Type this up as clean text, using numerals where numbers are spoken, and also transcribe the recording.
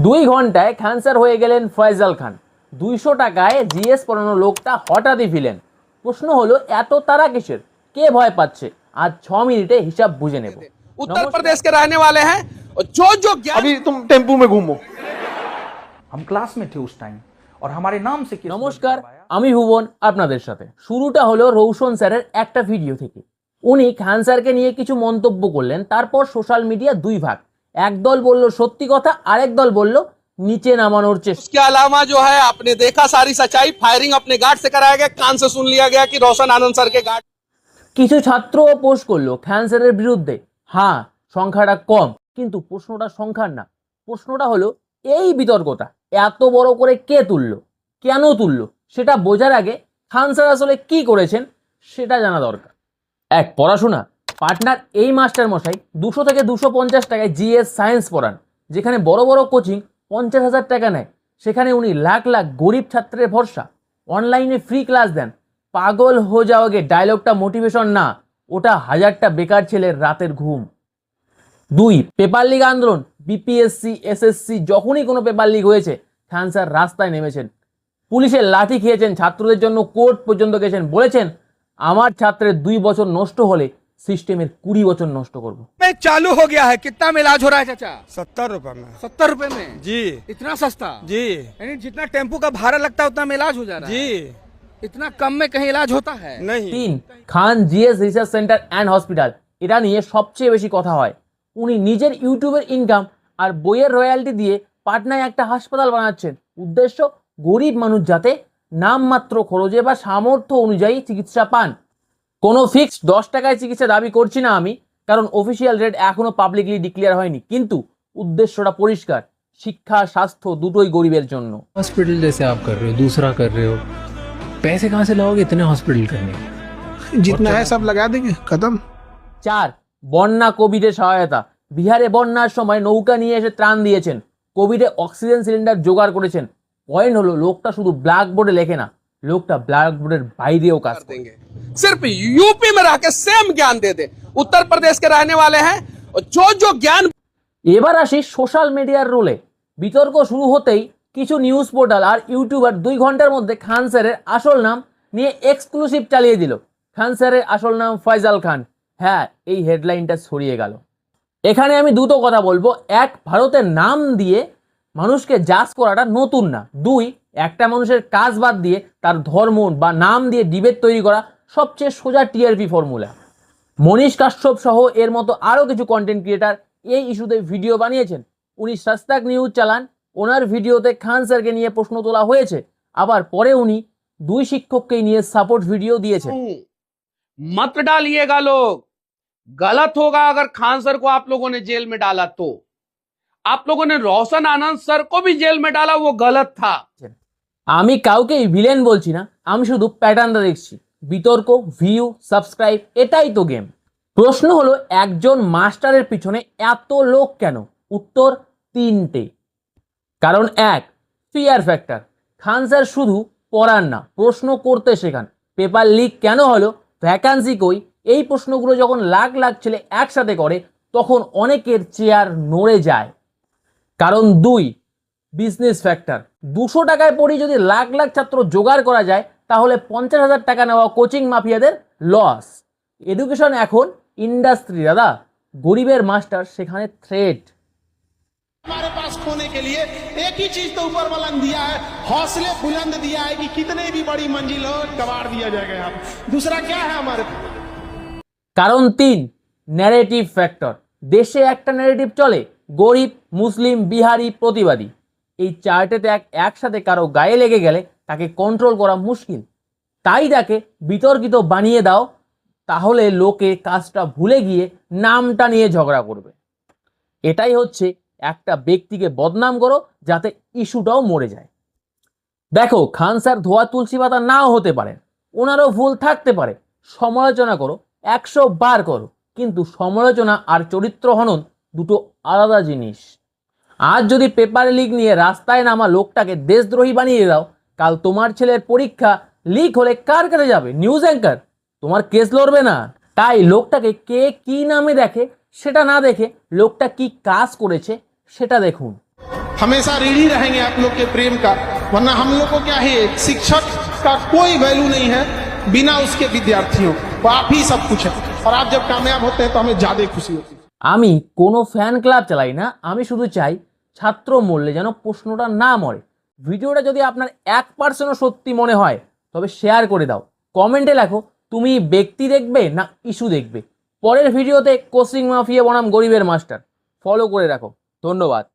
2 ঘন্টায় ক্যান্সার হয়ে গেলেন ফয়জাল খান। 200 টাকায় জিএস পড়ানো লোকটা হঠাৎই ভিলেন। প্রশ্ন হলো এত তারা কিসের, কে ভয় পাচ্ছে? আজ 6 মিনিটে হিসাব বুঝে নেব। उत्तर प्रदेश के रहने वाले हैं और जो ज्ञान अभी तुम टेम्पू में घूमो। हम क्लास में थे उस टाइम और हमारे नाम से केस নমস্কার, আমি ভুবন আপনাদের সাথে। শুরুটা হলো রৌশন স্যারের একটা ভিডিও থেকে। উনি ক্যান্সারকে নিয়ে কিছু মন্তব্য করলেন, তারপর সোশ্যাল মিডিয়া দুই ভাগ। একদল বলল সত্যি কথা, আরেক দল বলল নিচে নামানোর চেষ্টা। उसके अलावा जो है आपने देखा सारी सच्चाई फायरिंग अपने गार्ड से कराया गया, कान से सुन लिया गया कि रोशन आनंद सर के गार्ड। কিছু ছাত্রও পোস্ট করলো ক্যান্সারের বিরুদ্ধে। হ্যাঁ, সংখ্যাটা কম, কিন্তু প্রশ্নটা সংখ্যার না। প্রশ্নটা হলো এই বিতর্কটা এত বড় করে কে তুললো, কেন তুললো, সেটা বোঝার আগে ক্যান্সার আসলে কি করেছেন সেটা জানা দরকার। এক, পড়াশোনা। পার্টনার এই মাস্টার মশাই 200 থেকে 250 টাকায় জিএস সায়েন্স পড়ান। যেখানে বড় বড় কোচিং 50,000 টাকা নেয়, সেখানে উনি লাখ লাখ গরিব ছাত্রের ভরসা। অনলাইনে ফ্রি ক্লাস দেন। পাগল হো যাওয়াগে ডায়লগটা মোটিভেশন না, ওটা হাজারটা বেকার ছেলের রাতের ঘুম। 2, পেপার লিগ আন্দোলন। বিপিএসসি, এসএসসি, যখনই কোনো পেপার লিগ হয়েছে ক্যান্সার রাস্তায় নেমেছেন। পুলিশের লাঠি খেয়েছেন, ছাত্রদের জন্য কোর্ট পর্যন্ত গেছেন, বলেছেন আমার ছাত্রের 2 বছর নষ্ট হলে সিস্টেমের 20 বছর নষ্ট করব। में चालू हो गया है। कितना में इलाज हो रहा है चाचा? 70 रुपए में 70 रुपए में जी इतना सस्ता? जी यानी जितना टेम्पू का भाड़ा लगता है उतना में इलाज हो जा रहा है? जी इतना कम में कहीं इलाज होता है? नहीं 3, Khan GS research centre and hospital. এটা নিয়ে সবচেয়ে বেশি কথা হয়। উনি নিজের ইউটিউবের ইনকাম আর বইয়ের রয়্যালটি দিয়ে পাটনায় একটা হাসপাতাল বানাচ্ছেন। উদ্দেশ্য গরিব মানুষ যাতে নামমাত্র খরচে বা সামর্থ্য অনুযায়ী চিকিৎসা পান। কোনো ফিক্সড 10 টাকায় চিকিৎসা দাবি করছি না আমি, কারণ অফিসিয়াল রেট এখনো পাবলিকলি ডিক্লেয়ার হয়নি, কিন্তু উদ্দেশ্যটা পরিষ্কার, শিক্ষা স্বাস্থ্য দুটোই গরিবের জন্য। हॉस्पिटल जैसे आप कर रहे हो, दूसरा कर रहे हो, पैसे कहाँ से लाओगे इतने हॉस्पिटल करने? जितना है सब लगा देंगे खत्म। 4, বন্যা কোভিডে সহায়তা। বিহারে বন্যার সময় নৌকা নিয়ে এসে ত্রাণ দিয়েছেন, কোভিডে অক্সিজেন সিলিন্ডার জোগাড় করেছেন। পয়েন্ট হলো লোকটা শুধু ব্ল্যাকবোর্ডে লেখে না, লোকটা ব্ল্যাকবোর্ডের বাইরেও কাজ করে। सिर्फ यूपी में रह के सेम ज्ञान दे दे। उत्तर प्रदेश के रहने वाले हैं और जो ज्ञान। এবার আসি সোশ্যাল মিডিয়ার রোলে। বিতর্ক শুরু হতেই কিছু নিউজ পোর্টাল আর ইউটিউবার 2 ঘন্টার মধ্যে খান স্যারের আসল নাম নিয়ে এক্সক্লুসিভ চালিয়ে দিল। খান স্যারের আসল নাম ফয়জাল খান। হ্যাঁ, এই হেডলাইনটা ছড়িয়ে গেল। এখানে আমি দুটো কথা বলবো। এক, ভারতের নাম দিয়ে মানুষকে জাজ করাটা নতুন না। 2, একটা মানুষের কাজ বাদ দিয়ে তার ধর্ম বা নাম দিয়ে ডিবেট তৈরি করা সবচেয়ে সোজা টিআরপি ফর্মুলা। মনীষ কাশ্যপ সহ এর মতো আরও কিছু কন্টেন্ট ক্রিয়েটার এই ইস্যুতে ভিডিও বানিয়েছেন। উনি সাস্তাক নিউজ চালান, ওনার ভিডিওতে খান স্যারকে নিয়ে প্রশ্ন তোলা হয়েছে, আবার পরে উনি 2 শিক্ষককে নিয়ে সাপোর্ট ভিডিও দিয়েছেন। मत डालिएगा लोग, गलत होगा अगर खान सर को आप लोगों ने जेल में डाला तो। आप लोगों ने रोशन आनंद सर को भी जेल में डाला, वो गलत था। আমি কাউকেই ভিলেন বলছি না, আমি শুধু প্যাটার্নটা দেখছি। বিতর্ক, ভিউ, সাবস্ক্রাইব, এটাই তো গেম। প্রশ্ন হলো একজন মাস্টারের পিছনে এত লোক কেন? উত্তর 3টে। কারণ 1, ফিয়ার ফ্যাক্টর। খান স্যার শুধু পড়ান না, প্রশ্ন করতে শেখান। পেপার লিক কেন হলো, ভ্যাকান্সি কই, এই প্রশ্নগুলো যখন লাখ লাখ ছেলে একসাথে করে তখন অনেকের চেয়ার নড়ে যায়। কারণ 2, বিজনেস ফ্যাক্টর। 200 টাকায় পড়ি যদি লাখ লাখ ছাত্র জোগাড় করা যায়, তাহলে 50,000 টাকা নেওয়া কোচিং মাফিয়াদের লস। এডুকেশন এখন ইন্ডাস্ট্রি দাদা, গরিবের মাস্টার সেখানে থ্রেট। हमारे पास खोने के लिए एक ही चीज तो ऊपर वाला ने दिया है, हौसले बुलंद दिया है कि कितने भी बड़ी मंजिल हो कबाड़ दिया जाएगा यहाँ पे। दूसरा क्या है हमारे पास? কারণ 3, ন্যারেটিভ ফ্যাক্টর। দেশে একটা ন্যারেটিভ চলে, গরিব, মুসলিম, বিহারি, প্রতিবাদী। এই চারটেতে একসাথে কারো গায়ে লেগে গেলে তাকে কন্ট্রোল করা মুশকিল। তাই তাকে বিতর্কিত বানিয়ে দাও, তাহলে লোকে কাজটা ভুলে গিয়ে নামটা নিয়ে ঝগড়া করবে। এটাই হচ্ছে একটা ব্যক্তিকে বদনাম করো যাতে ইস্যুটাও মরে যায়। দেখো, খান স্যার ধোয়া তুলসী পাতা নাও হতে পারে, ওনারও ভুল থাকতে পারে। সমালোচনা করো, 100 বার করো, কিন্তু সমালোচনা আর চরিত্র হনন দুটো আলাদা জিনিস। আজ যদি পেপার লিক নিয়ে রাস্তায় নামা লোকটাকে দেশদ্রোহী বানিয়ে দাও, কাল তোমার ছেলের পরীক্ষা লিক হলে কার কাছে যাবে? News anchor. তোমার কেস লড়বে না। তাই লোকটাকে কে কি নামে দেখে সেটা না দেখে লোকটা কি কাজ করেছে সেটা দেখুন। हमेशा ऋणी रहेंगे आप लोग के प्रेम का, वरना हम लोग को क्या है, शिक्षक का कोई वैल्यू नहीं है बिना उसके विद्यार्थियों, तो आप ही सब कुछ है। और आप जब कामयाब होते हैं तो हमें ज्यादा खुशी होती है। আমি কোনো ফ্যান ক্লাব চালাই না, আমি শুধু চাই ছাত্র মরলে যেন প্রশ্নটা না মরে। ভিডিওটা যদি আপনার 1% সত্যি মনে হয় তবে শেয়ার করে দাও, কমেন্টে লেখো তুমি ব্যক্তি দেখবে না ইস্যু দেখবে। পরের ভিডিওতে কোচিং মাফিয়া বনাম গরিবের মাস্টার ফলো করে রাখো। ধন্যবাদ।